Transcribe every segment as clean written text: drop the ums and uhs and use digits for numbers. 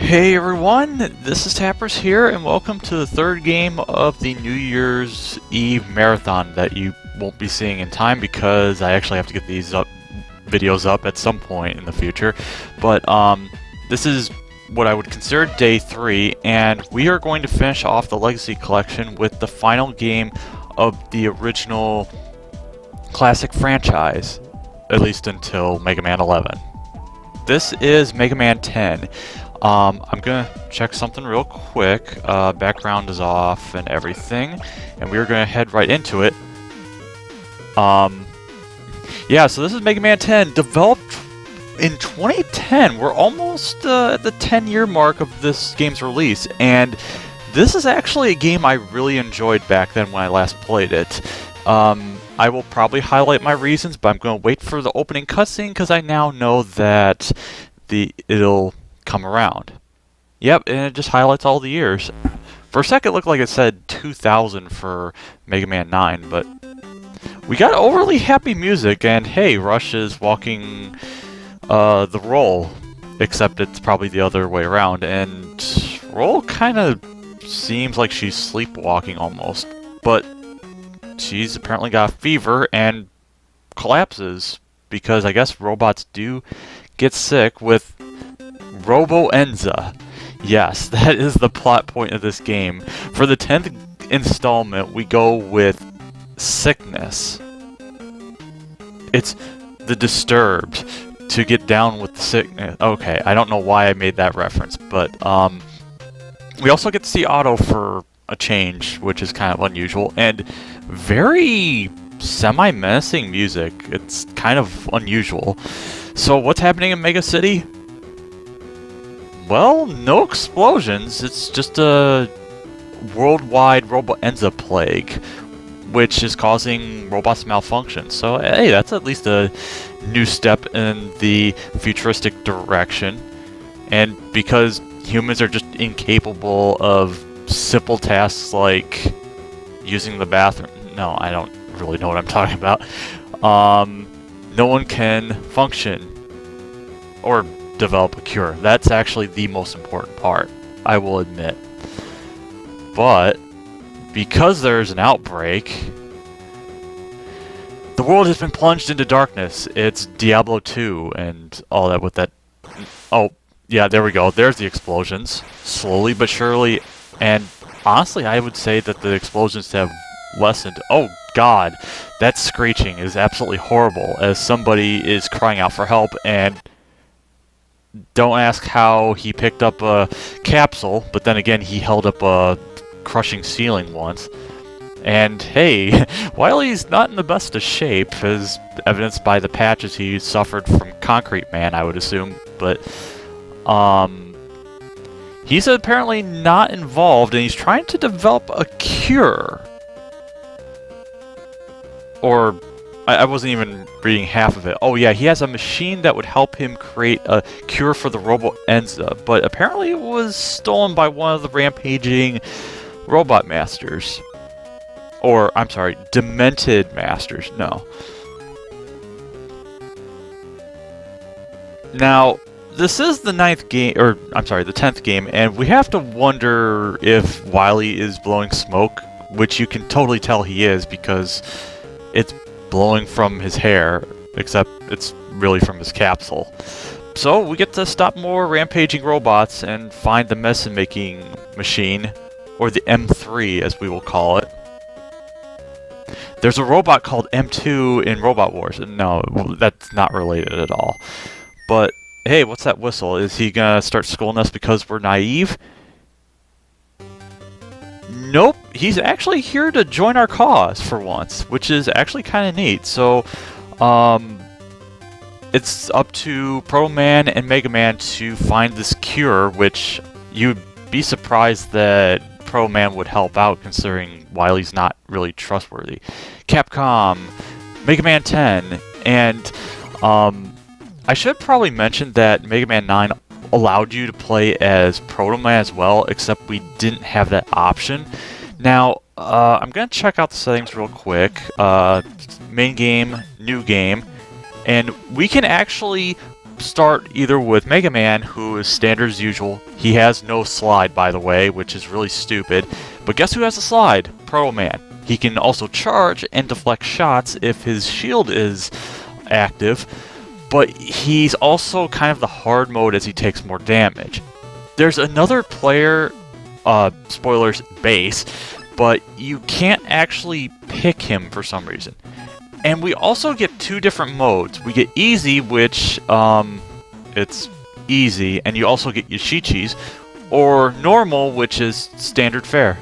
Hey everyone, this is Tappers here, and welcome to the third game of the New Year's Eve marathon that you won't be seeing in time because I actually have to get these videos up at some point in the future. But this is what I would consider day 3, and we are going to finish off the Legacy Collection with the final game of the original classic franchise, at least until Mega Man 11. This is Mega Man 10. I'm gonna check something real quick. Background is off and everything, and we're gonna head right into it. Yeah, so this is Mega Man 10, developed in 2010. We're almost at the 10-year mark of this game's release, and this is actually a game I really enjoyed back then when I last played it. I will probably highlight my reasons, but I'm gonna wait for the opening cutscene because I now know that it'll come around. Yep, and it just highlights all the years. For a second it looked like it said 2000 for Mega Man 9, but we got overly happy music, and hey, Rush is walking the Roll, except it's probably the other way around, and Roll kind of seems like she's sleepwalking almost, but she's apparently got a fever and collapses because I guess robots do get sick with Robo-Enza. Yes, that is the plot point of this game. For the 10th installment, we go with Sickness. It's the Disturbed to get down with the sickness. Okay, I don't know why I made that reference, but we also get to see Otto for a change, which is kind of unusual, and very semi-menacing music. It's kind of unusual. So what's happening in Mega City? Well, no explosions. It's just a worldwide Robo-Enza plague, which is causing robots to malfunction. So, hey, that's at least a new step in the futuristic direction. And because humans are just incapable of simple tasks like using the bathroom. No, I don't really know what I'm talking about. No one can function or develop a cure. That's actually the most important part, I will admit. But because there's an outbreak, the world has been plunged into darkness. It's Diablo 2 and all that with that. Oh, yeah, there we go. There's the explosions. Slowly but surely. And honestly, I would say that the explosions have lessened. Oh god, that screeching is absolutely horrible as somebody is crying out for help, and don't ask how he picked up a capsule, but then again he held up a crushing ceiling once. And hey, Wily's not in the best of shape, as evidenced by the patches he suffered from Concrete Man, I would assume, but he's apparently not involved, and he's trying to develop a cure. Or, I wasn't even reading half of it. Oh yeah, he has a machine that would help him create a cure for the Robo-Enza, but apparently it was stolen by one of the rampaging robot masters. Or, I'm sorry, demented masters. No. Now, this is the 9th game, or I'm sorry, the 10th game, and we have to wonder if Wily is blowing smoke, which you can totally tell he is because it's blowing from his hair, except it's really from his capsule. So we get to stop more rampaging robots and find the medicine-making machine, or the M3 as we will call it. There's a robot called M2 in Robot Wars. No, that's not related at all. But hey, what's that whistle? Is he gonna start scolding us because we're naive? Nope, he's actually here to join our cause for once, which is actually kind of neat. So, it's up to Proto Man and Mega Man to find this cure, which you'd be surprised that Proto Man would help out considering Wily's not really trustworthy. Capcom, Mega Man 10, and I should probably mention that Mega Man 9 allowed you to play as Proto Man as well, except we didn't have that option. Now, I'm going to check out the settings real quick. Main game, new game, and we can actually start either with Mega Man, who is standard as usual. He has no slide, by the way, which is really stupid. But guess who has a slide? Proto Man. He can also charge and deflect shots if his shield is active, but he's also kind of the hard mode as he takes more damage. There's another player, spoilers, base, but you can't actually pick him for some reason. And we also get two different modes. We get easy, which, it's easy, and you also get Yoshichis, or normal, which is standard fare.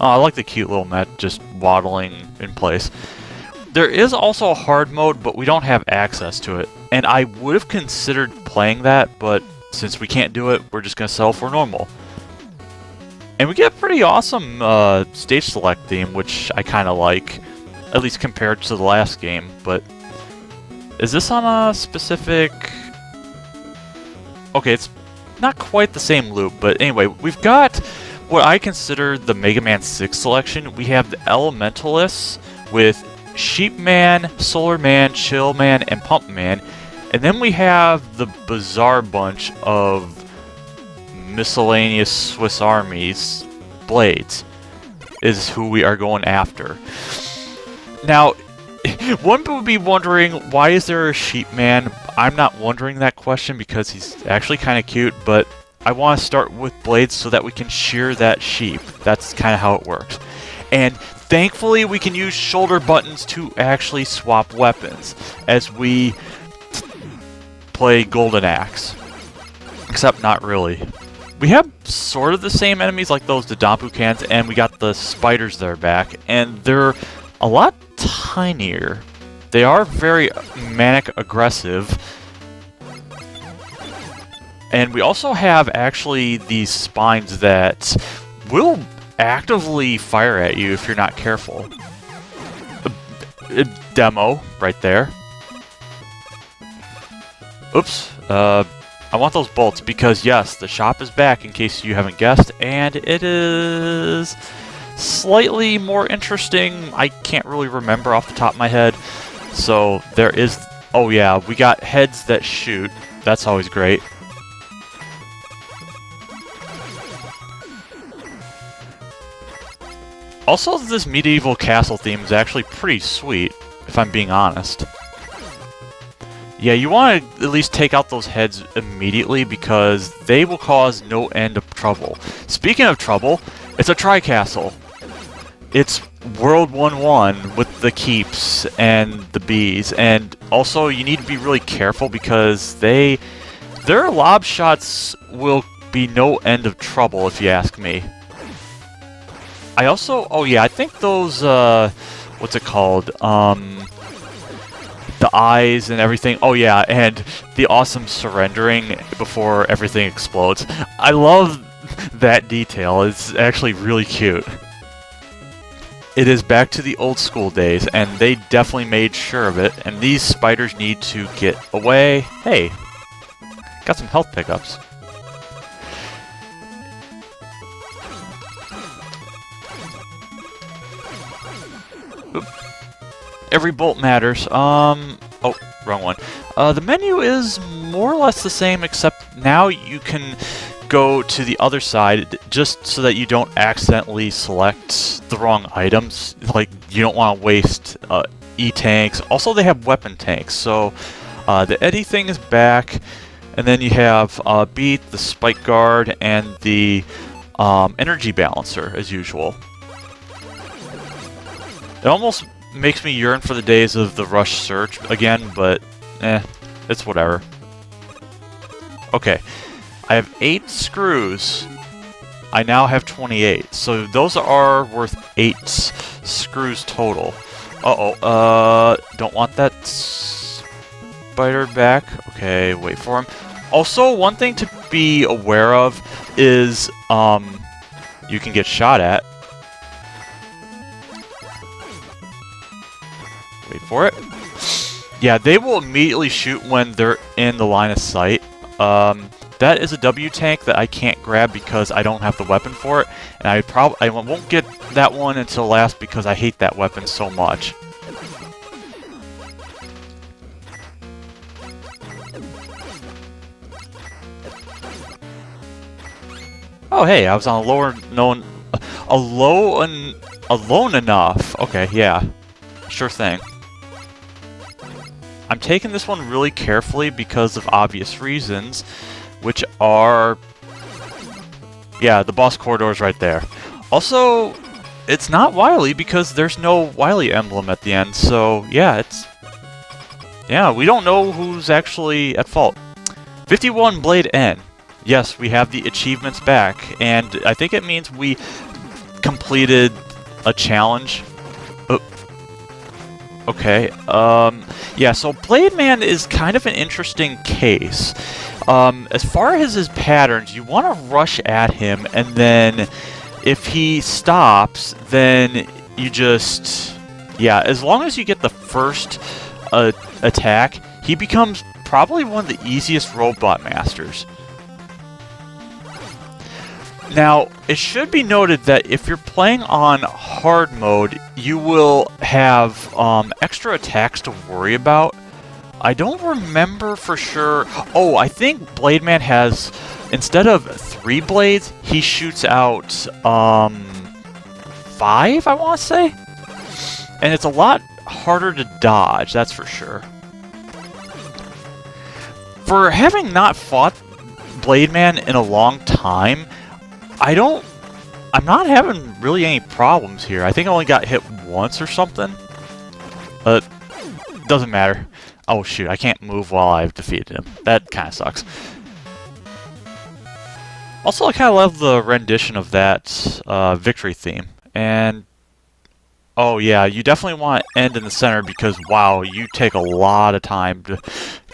I like the cute little Met just waddling in place. There is also a hard mode, but we don't have access to it. And I would have considered playing that, but since we can't do it, we're just going to settle for normal. And we get a pretty awesome stage select theme, which I kind of like, at least compared to the last game. But is this on a specific... Okay, it's not quite the same loop, but anyway, we've got what I consider the Mega Man 6 selection. We have the Elementalists with Sheep Man, Solar Man, Chill Man, and Pump Man. And then we have the bizarre bunch of miscellaneous Swiss armies. Blades is who we are going after. Now, one would be wondering, why is there a Sheep Man? I'm not wondering that question because he's actually kind of cute, but I want to start with Blades so that we can shear that sheep. That's kind of how it works. And thankfully, we can use shoulder buttons to actually swap weapons as we play Golden Axe. Except not really. We have sort of the same enemies like those Dodonpukans, and we got the spiders there back, and they're a lot tinier. They are very manic aggressive. And we also have actually these spines that will actively fire at you if you're not careful. A demo right there. Oops. I want those bolts because yes, the shop is back in case you haven't guessed, and it is slightly more interesting. I can't really remember off the top of my head. So there is... Oh yeah, we got heads that shoot. That's always great. Also, this medieval castle theme is actually pretty sweet, if I'm being honest. Yeah, you want to at least take out those heads immediately because they will cause no end of trouble. Speaking of trouble, it's a tri-castle. It's World 1-1 with the keeps and the bees, and also you need to be really careful because their lob shots will be no end of trouble if you ask me. I also, oh yeah, I think those, what's it called, the eyes and everything, oh yeah, and the awesome surrendering before everything explodes. I love that detail, it's actually really cute. It is back to the old school days, and they definitely made sure of it, and these spiders need to get away. Hey, got some health pickups. Oop. Every bolt matters. Oh, wrong one. The menu is more or less the same, except now you can go to the other side just so that you don't accidentally select the wrong items. Like, you don't want to waste E-tanks. Also, they have weapon tanks, so the Eddie thing is back, and then you have Beat, the Spike Guard, and the Energy Balancer, as usual. It almost makes me yearn for the days of the Rush Search again, but it's whatever. Okay, I have 8 screws. I now have 28, so those are worth 8 screws total. Uh-oh, don't want that spider back. Okay, wait for him. Also, one thing to be aware of is, you can get shot at. Wait for it. Yeah, they will immediately shoot when they're in the line of sight. That is a W tank that I can't grab because I don't have the weapon for it, and I won't get that one until last because I hate that weapon so much. Oh, hey, I was on a lower known, alone enough. Okay, yeah, sure thing. I'm taking this one really carefully because of obvious reasons, which are, yeah, the boss corridor's right there. Also, it's not Wily because there's no Wily emblem at the end, so yeah, we don't know who's actually at fault. 51 Blade N. Yes, we have the achievements back, and I think it means we completed a challenge. Okay, yeah, so Blade Man is kind of an interesting case. As far as his patterns, you want to rush at him, and then if he stops, then you just... Yeah, as long as you get the first attack, he becomes probably one of the easiest Robot Masters. Now, it should be noted that if you're playing on hard mode, you will have extra attacks to worry about. I don't remember for sure. Oh, I think Blade Man has, instead of 3 blades, he shoots out 5, I want to say? And it's a lot harder to dodge, that's for sure. For having not fought Blade Man in a long time, I'm not having really any problems here. I think I only got hit once or something. Doesn't matter. Oh shoot, I can't move while I've defeated him. That kind of sucks. Also, I kind of love the rendition of that victory theme. And, oh yeah, you definitely want to end in the center because, wow, you take a lot of time to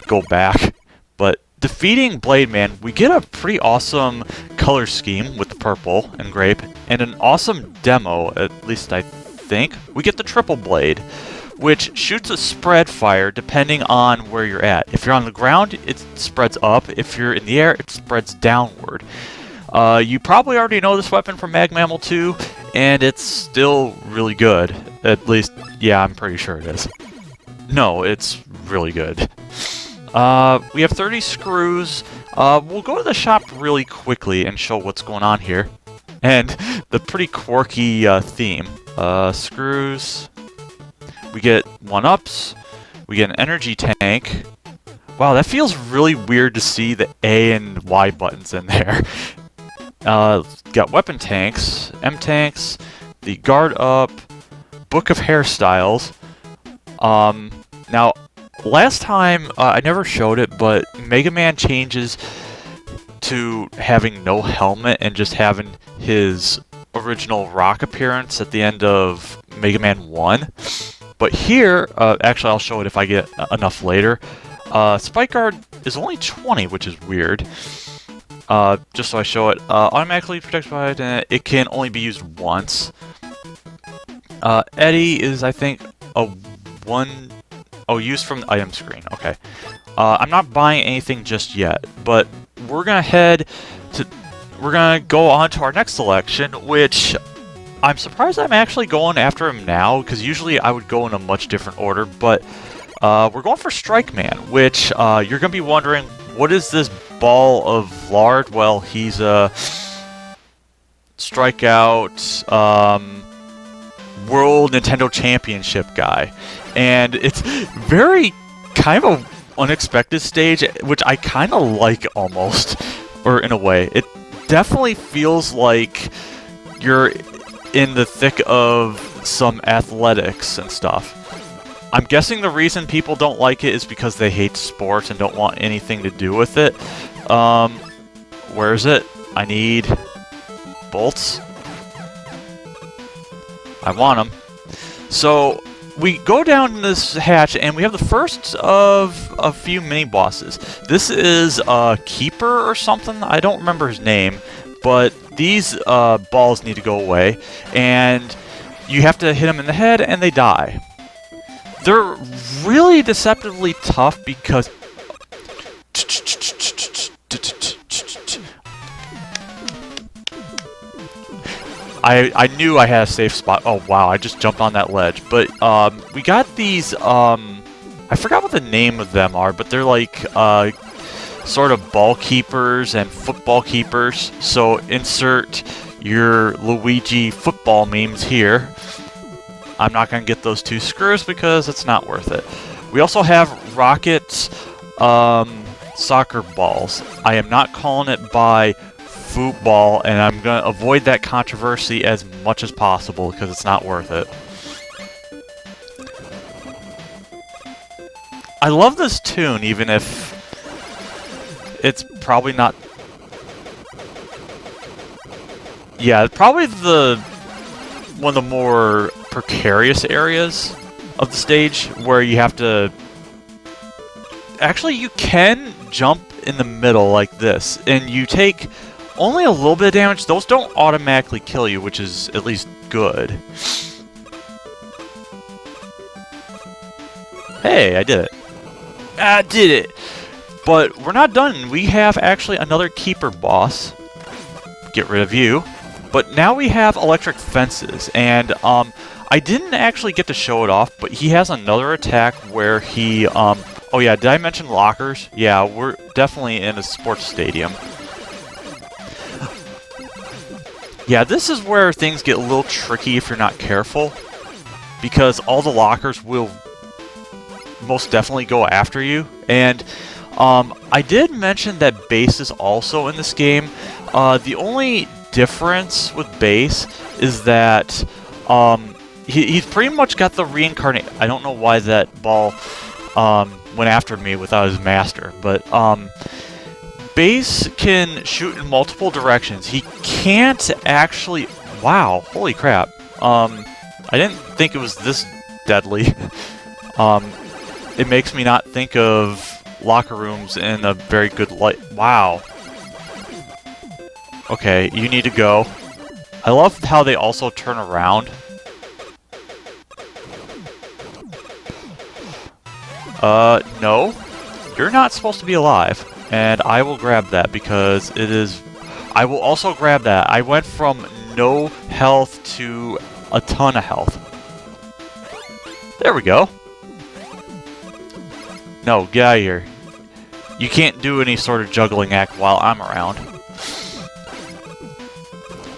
go back. But defeating Blade Man, we get a pretty awesome color scheme with the purple and grape, and an awesome demo, at least I think. We get the triple blade, which shoots a spread fire depending on where you're at. If you're on the ground, it spreads up. If you're in the air, it spreads downward. You probably already know this weapon from Mag Mammal 2, and it's still really good. At least, yeah, I'm pretty sure it is. No, it's really good. We have 30 screws. We'll go to the shop really quickly and show what's going on here. And the pretty quirky theme. Screws. We get 1-ups. We get an energy tank. Wow, that feels really weird to see the A and Y buttons in there. Got weapon tanks, M-tanks, the guard up, book of hairstyles. Now, last time, I never showed it, but Mega Man changes to having no helmet and just having his original rock appearance at the end of Mega Man 1. But here, actually I'll show it if I get enough later, Spike Guard is only 20, which is weird. Just so I show it, automatically protected by it, it can only be used once. Eddie is, I think, used from the item screen. Okay. I'm not buying anything just yet, but we're gonna go on to our next selection, which I'm surprised I'm actually going after him now, because usually I would go in a much different order, but we're going for Strike Man, which you're gonna be wondering, what is this ball of lard? Well, he's a Strikeout World Nintendo Championship guy. And it's very kind of an unexpected stage, which I kind of like almost, or in a way. It definitely feels like you're in the thick of some athletics and stuff. I'm guessing the reason people don't like it is because they hate sports and don't want anything to do with it. Where is it? I need bolts. I want them. So we go down this hatch and we have the first of a few mini bosses. This is Keeper or something. I don't remember his name, but these balls need to go away, and you have to hit them in the head and they die. They're really deceptively tough because I knew I had a safe spot. Oh wow, I just jumped on that ledge. But we got these I forgot what the name of them are, but they're like sort of ball keepers and football keepers. So insert your Luigi football memes here. I'm not going to get those 2 screws because it's not worth it. We also have Rocket soccer balls. I am not calling it by football, and I'm going to avoid that controversy as much as possible because it's not worth it. I love this tune, even if it's probably not... Yeah, probably one of the more precarious areas of the stage where you have to... Actually, you can jump in the middle like this, and you take only a little bit of damage. Those don't automatically kill you, which is at least good. Hey, I did it. I did it! But we're not done. We have actually another keeper boss. Get rid of you. But now we have electric fences, and I didn't actually get to show it off, but he has another attack where he, oh yeah, did I mention lockers? Yeah, we're definitely in a sports stadium. Yeah, this is where things get a little tricky if you're not careful, because all the lockers will most definitely go after you. And I did mention that Bass is also in this game. The only difference with Bass is that he's pretty much got the reincarnate. I don't know why that ball went after me without his master, but Bass can shoot in multiple directions. He can't actually... Wow, holy crap. I didn't think it was this deadly. It makes me not think of locker rooms in a very good light. Wow. Okay, you need to go. I love how they also turn around. No. You're not supposed to be alive. And I will grab that because it is... I will also grab that. I went from no health to a ton of health. There we go. No, get out of here. You can't do any sort of juggling act while I'm around.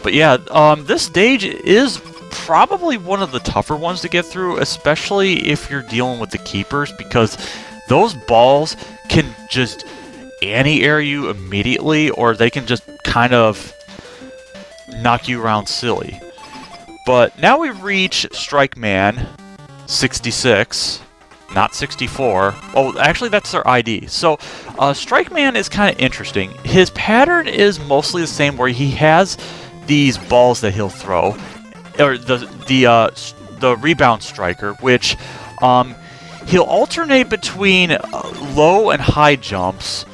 But yeah, this stage is probably one of the tougher ones to get through, especially if you're dealing with the keepers, because those balls can just anti-air you immediately, or they can just kind of knock you around silly. But now we reach Strike Man 66. Not 64. Oh, actually, that's their ID. So, Strike Man is kind of interesting. His pattern is mostly the same, where he has these balls that he'll throw, or the rebound striker, which he'll alternate between low and high jumps,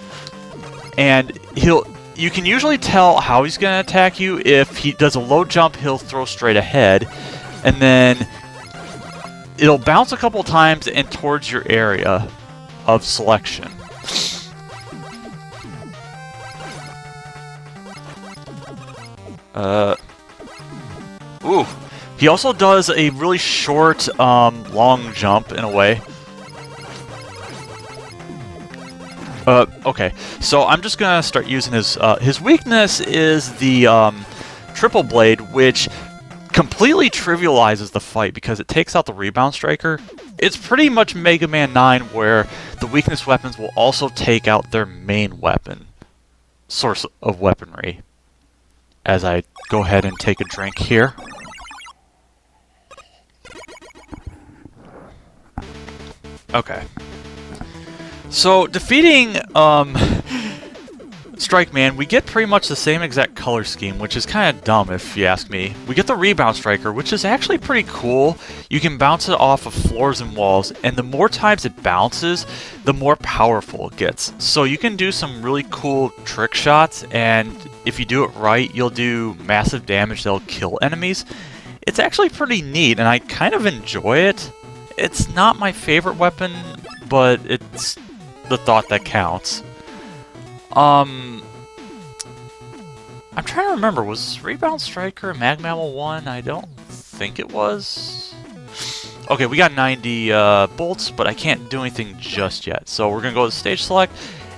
and you can usually tell how he's going to attack you. If he does a low jump, he'll throw straight ahead, and then it'll bounce a couple times and towards your area of selection. Ooh. He also does a really short, long jump in a way. Okay. So I'm just gonna start using his weakness is the, triple blade, which completely trivializes the fight because it takes out the rebound striker. It's pretty much Mega Man 9 where the weakness weapons will also take out their main weapon, source of weaponry. As I go ahead and take a drink here. Okay. So defeating Strike Man, we get pretty much the same exact color scheme, which is kind of dumb if you ask me. We get the Rebound Striker, which is actually pretty cool. You can bounce it off of floors and walls, and the more times it bounces, the more powerful it gets. So you can do some really cool trick shots, and if you do it right, you'll do massive damage that'll kill enemies. It's actually pretty neat, and I kind of enjoy it. It's not my favorite weapon, but it's the thought that counts. I'm trying to remember, was Rebound Striker Mag Mammal 1? I don't think it was. Okay, we got 90 bolts, but I can't do anything just yet. So we're going to go to Stage Select,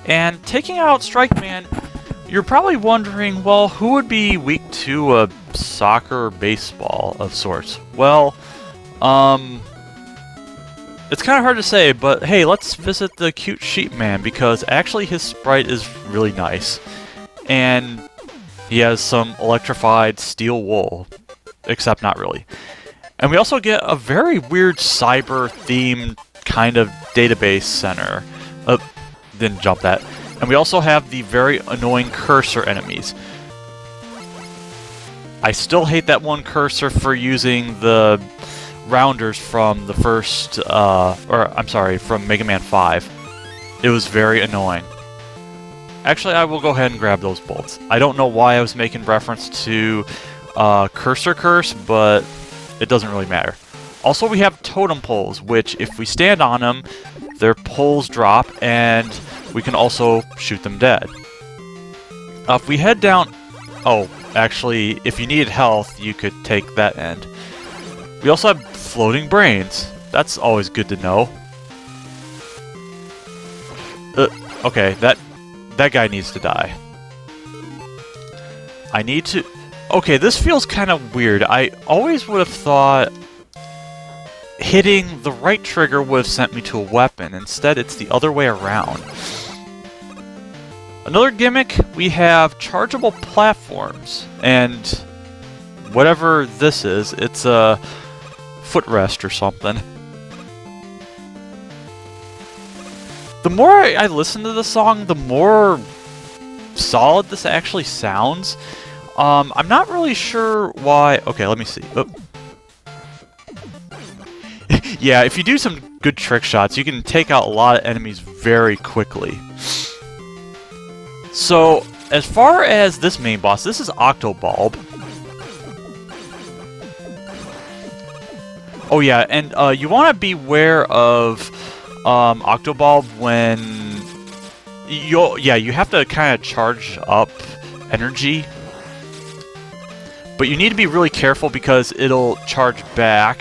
And taking out Strike Man, you're probably wondering, well, who would be weak to a soccer or baseball of sorts? Well, it's kind of hard to say, but hey, let's visit the cute Sheep Man, because actually his sprite is really nice. And he has some electrified steel wool, except not really. And we also get a very weird cyber-themed kind of database center. Didn't jump that. And we also have the very annoying cursor enemies. I still hate that one cursor for using the rounders from the first, from Mega Man 5. It was very annoying. Actually, I will go ahead and grab those bolts. I don't know why I was making reference to Cursor Curse, but it doesn't really matter. Also, we have totem poles, which if we stand on them, their poles drop, and we can also shoot them dead. If we head down... Oh, actually, if you needed health, you could take that end. We also have floating brains. That's always good to know. Okay, that guy needs to die. I need to... Okay, this feels kind of weird. I always would have thought hitting the right trigger would have sent me to a weapon. Instead, it's the other way around. Another gimmick, we have chargeable platforms. And whatever this is, it's a footrest or something. The more I listen to the song, the more solid this actually sounds. I'm not really sure why... Okay, let me see. Oh. Yeah, if you do some good trick shots, you can take out a lot of enemies very quickly. So, as far as this main boss, this is Octobulb. Oh yeah, and you want to beware of Octobulb when... you have to kind of charge up energy. But you need to be really careful because it'll charge back.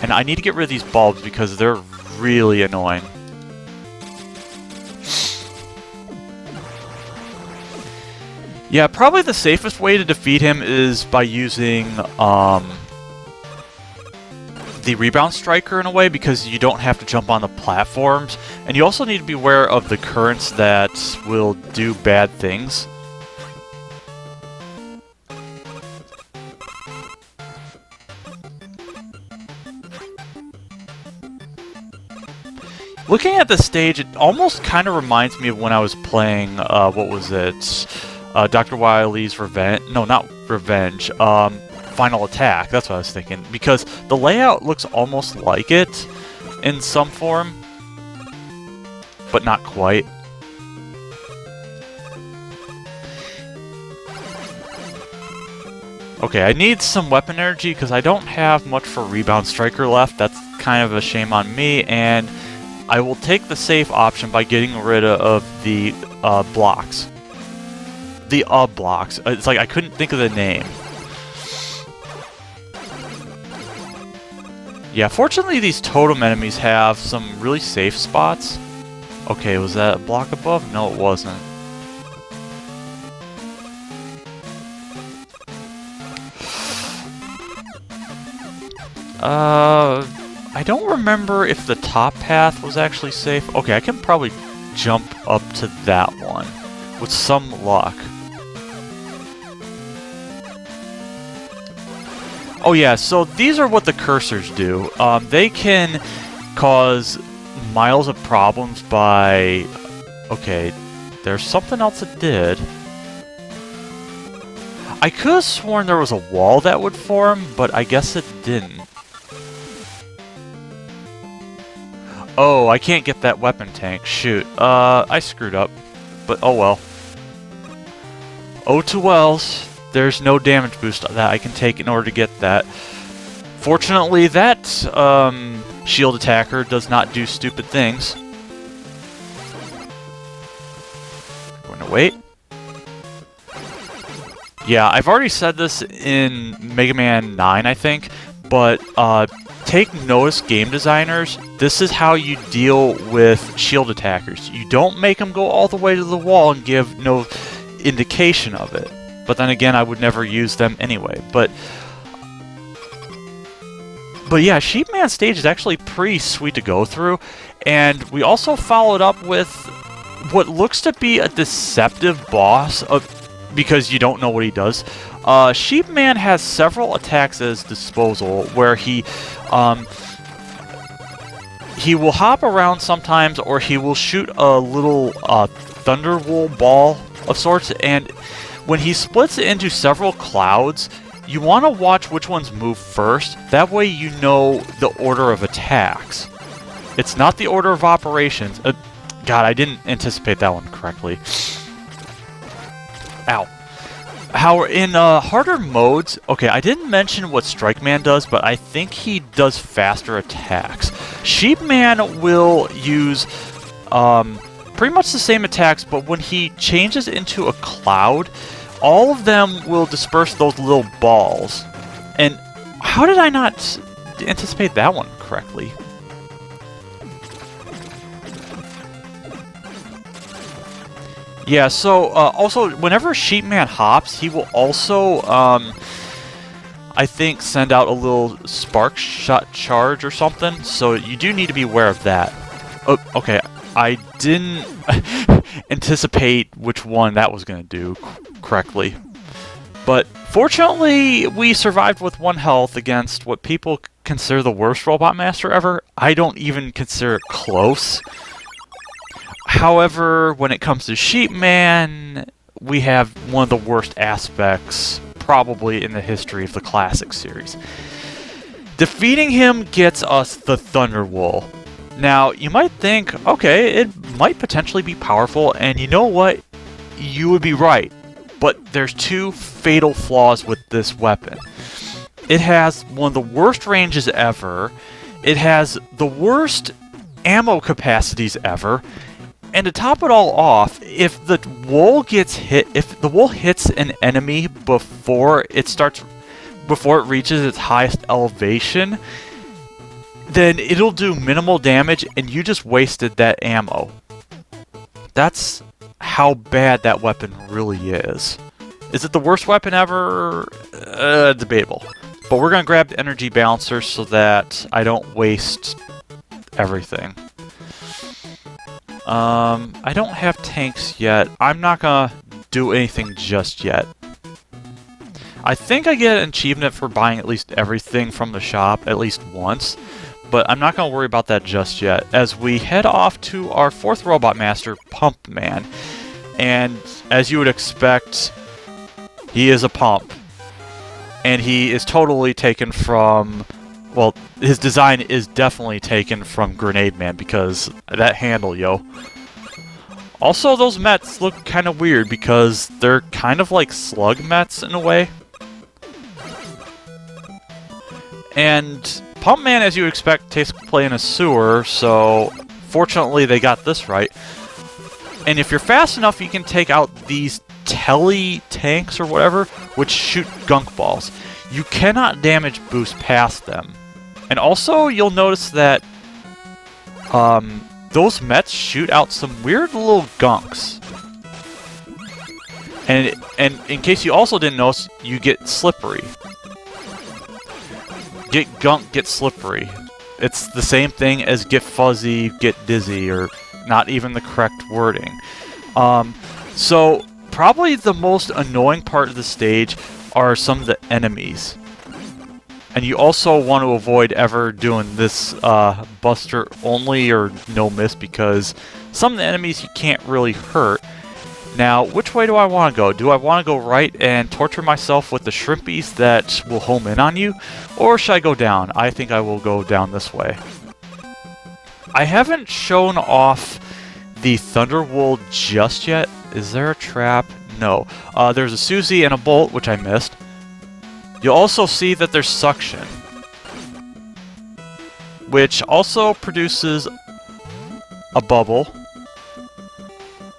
And I need to get rid of these bulbs because they're really annoying. Yeah, probably the safest way to defeat him is by using the Rebound Striker in a way, because you don't have to jump on the platforms. And you also need to be aware of the currents that will do bad things. Looking at the stage, it almost kind of reminds me of when I was playing, what was it? Dr. Wily's Revenge. No, not Revenge. Final Attack. That's what I was thinking. Because the layout looks almost like it in some form, but not quite. Okay, I need some weapon energy because I don't have much for Rebound Striker left. That's kind of a shame on me, and I will take the safe option by getting rid of the blocks. The blocks. It's like I couldn't think of the name. Yeah, fortunately these totem enemies have some really safe spots. Okay, was that a block above? No, it wasn't. I don't remember if the top path was actually safe. Okay, I can probably jump up to that one with some luck. Oh yeah, so these are what the cursors do. They can cause miles of problems by... Okay, there's something else it did. I could have sworn there was a wall that would form, but I guess it didn't. Oh, I can't get that weapon tank. Shoot. I screwed up. But oh well. Oh to wells. There's no damage boost that I can take in order to get that. Fortunately, that shield attacker does not do stupid things. Going to wait. Yeah, I've already said this in Mega Man 9, I think, but take notice, game designers, this is how you deal with shield attackers. You don't make them go all the way to the wall and give no indication of it. But then again, I would never use them anyway. But yeah, Sheepman stage is actually pretty sweet to go through. And we also followed up with what looks to be a deceptive boss because you don't know what he does. Sheepman has several attacks at his disposal where he will hop around sometimes, or he will shoot a little thunderwool ball of sorts, and when he splits it into several clouds, you want to watch which ones move first. That way you know the order of attacks. It's not the order of operations. God, I didn't anticipate that one correctly. Ow. How in harder modes, okay, I didn't mention what Strike Man does, but I think he does faster attacks. Sheepman will use pretty much the same attacks, but when he changes into a cloud, all of them will disperse those little balls. And how did I not anticipate that one correctly? Yeah, so also, whenever Sheepman hops, he will also, I think, send out a little spark shot charge or something, so you do need to be aware of that. Oh, okay, I didn't anticipate which one that was going to do correctly. But fortunately, we survived with 1 health against what people consider the worst Robot Master ever. I don't even consider it close. However, when it comes to Sheepman, we have one of the worst aspects probably in the history of the Classic series. Defeating him gets us the Thunderwool. Now, you might think, okay, it might potentially be powerful, and you know what? You would be right. But there's 2 fatal flaws with this weapon. It has one of the worst ranges ever, it has the worst ammo capacities ever, and to top it all off, if the wool gets hit, if the wool hits an enemy before it reaches its highest elevation, then it'll do minimal damage and you just wasted that ammo. That's how bad that weapon really is. Is it the worst weapon ever? Debatable. But we're going to grab the energy balancer so that I don't waste everything. I don't have tanks yet. I'm not gonna do anything just yet. I think I get an achievement for buying at least everything from the shop at least once, but I'm not gonna worry about that just yet, as we head off to our 4th Robot Master, Pump Man. And as you would expect, he is a pump. And he is totally taken from... well, his design is definitely taken from Grenade Man, because that handle, yo. Also, those Mets look kind of weird, because they're kind of like slug Mets in a way. And Pump Man, as you would expect, takes play in a sewer, so fortunately they got this right. And if you're fast enough, you can take out these Telly tanks or whatever, which shoot gunk balls. You cannot damage boost past them. And also, you'll notice that those Mets shoot out some weird little gunks. And in case you also didn't notice, you get slippery. Get gunk, get slippery. It's the same thing as get fuzzy, get dizzy, or not even the correct wording. So, probably the most annoying part of the stage are some of the enemies. And you also want to avoid ever doing this Buster only or no miss, because some of the enemies you can't really hurt. Now, which way do I want to go? Do I want to go right and torture myself with the shrimpies that will home in on you? Or should I go down? I think I will go down this way. I haven't shown off the Thunderwool just yet. Is there a trap? No. There's a Susie and a Bolt, which I missed. You'll also see that there's Suction, which also produces a bubble,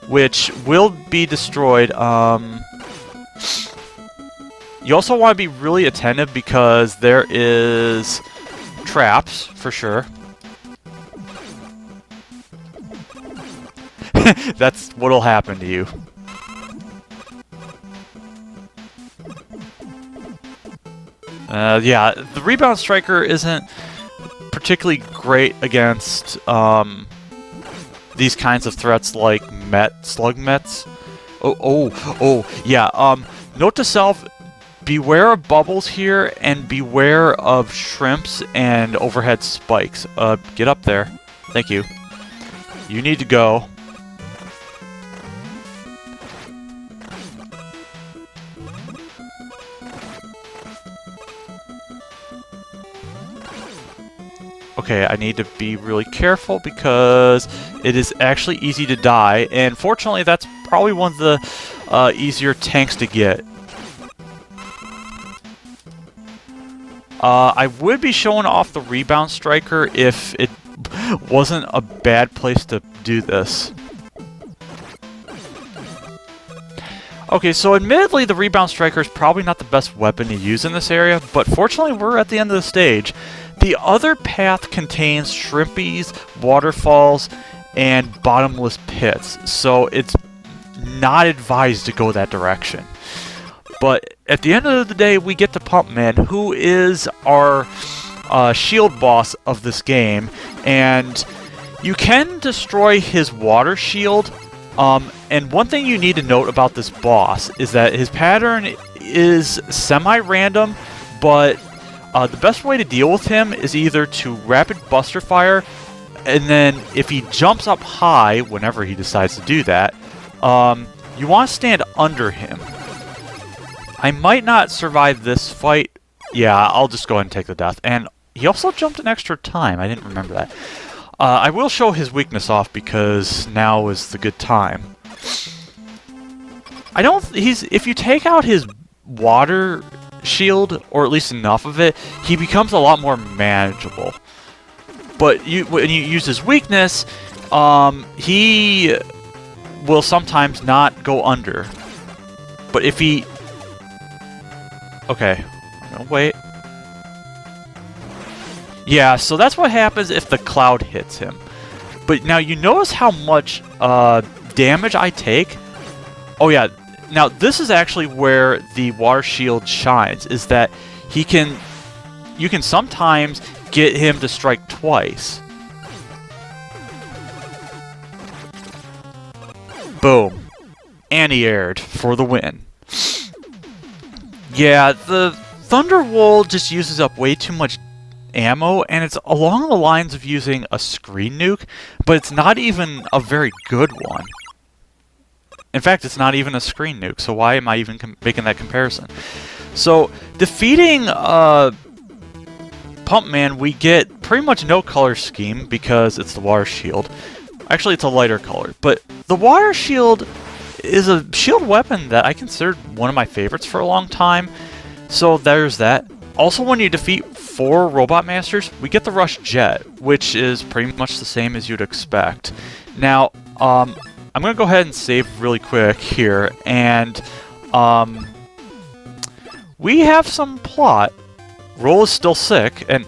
which will be destroyed. You also want to be really attentive, because there is traps, for sure. That's what'll happen to you. Yeah, the Rebound Striker isn't particularly great against these kinds of threats like slug mets. Yeah. Note to self: beware of bubbles here, and beware of shrimps and overhead spikes. Get up there. Thank you. You need to go. Okay, I need to be really careful because it is actually easy to die, and fortunately that's probably one of the easier tanks to get. I would be showing off the Rebound Striker if it wasn't a bad place to do this. Okay, so admittedly the Rebound Striker is probably not the best weapon to use in this area, but fortunately we're at the end of the stage. The other path contains shrimpies, waterfalls, and bottomless pits, so it's not advised to go that direction. But at the end of the day, we get to Pumpman, who is our shield boss of this game, and you can destroy his water shield. And one thing you need to note about this boss is that his pattern is semi-random, but the best way to deal with him is either to rapid buster fire, and then if he jumps up high, whenever he decides to do that, you want to stand under him. I might not survive this fight. Yeah, I'll just go ahead and take the death. And he also jumped an extra time. I didn't remember that. I will show his weakness off because now is the good time. If you take out his water shield, or at least enough of it, he becomes a lot more manageable. But when you use his weakness, he will sometimes not go under. But if he... Okay. No, wait. Yeah, so that's what happens if the cloud hits him. But now you notice how much damage I take? Oh yeah, now this is actually where the water shield shines, is that you can sometimes get him to strike twice. Boom. Anti-aired for the win. Yeah, the Thunderwold just uses up way too much ammo, and it's along the lines of using a screen nuke, but it's not even a very good one. In fact, it's not even a screen nuke, so why am I even making that comparison? So, defeating Pumpman, we get pretty much no color scheme because it's the water shield. Actually, it's a lighter color, but the water shield is a shield weapon that I considered one of my favorites for a long time, so there's that. Also, when you defeat 4 Robot Masters, we get the Rush Jet, which is pretty much the same as you'd expect. Now, I'm going to go ahead and save really quick here, and we have some plot. Roll is still sick, and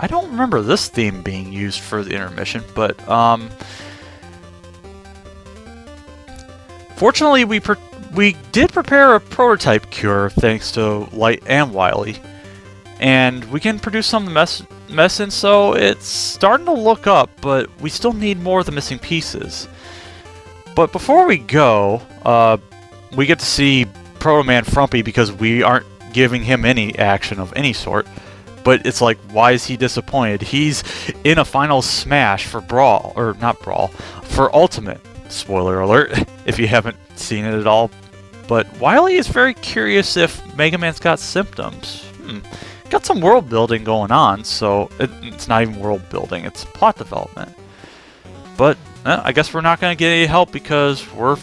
I don't remember this theme being used for the intermission, but fortunately we did prepare a prototype cure thanks to Light and Wily, and we can produce some medicine, so it's starting to look up, but we still need more of the missing pieces. But before we go, we get to see Proto Man Frumpy because we aren't giving him any action of any sort. But it's like, why is he disappointed? He's in a final smash for Brawl, or not Brawl, for Ultimate. Spoiler alert, if you haven't seen it at all. But Wily is very curious if Mega Man's got symptoms. Got some world building going on, so it's not even world building, it's plot development. But I guess we're not going to get any help because we're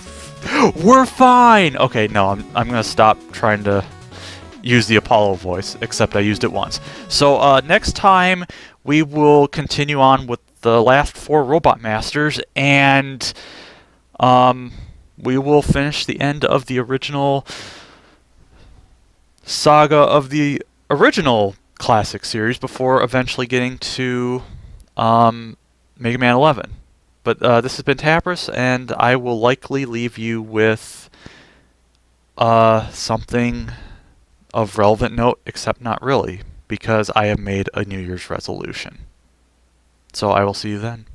fine! Okay, no, I'm going to stop trying to use the Apollo voice, except I used it once. So next time we will continue on with the last 4 Robot Masters, and we will finish the end of the original saga of the original classic series before eventually getting to Mega Man 11. But this has been Tapras, and I will likely leave you with something of relevant note, except not really, because I have made a New Year's resolution. So I will see you then.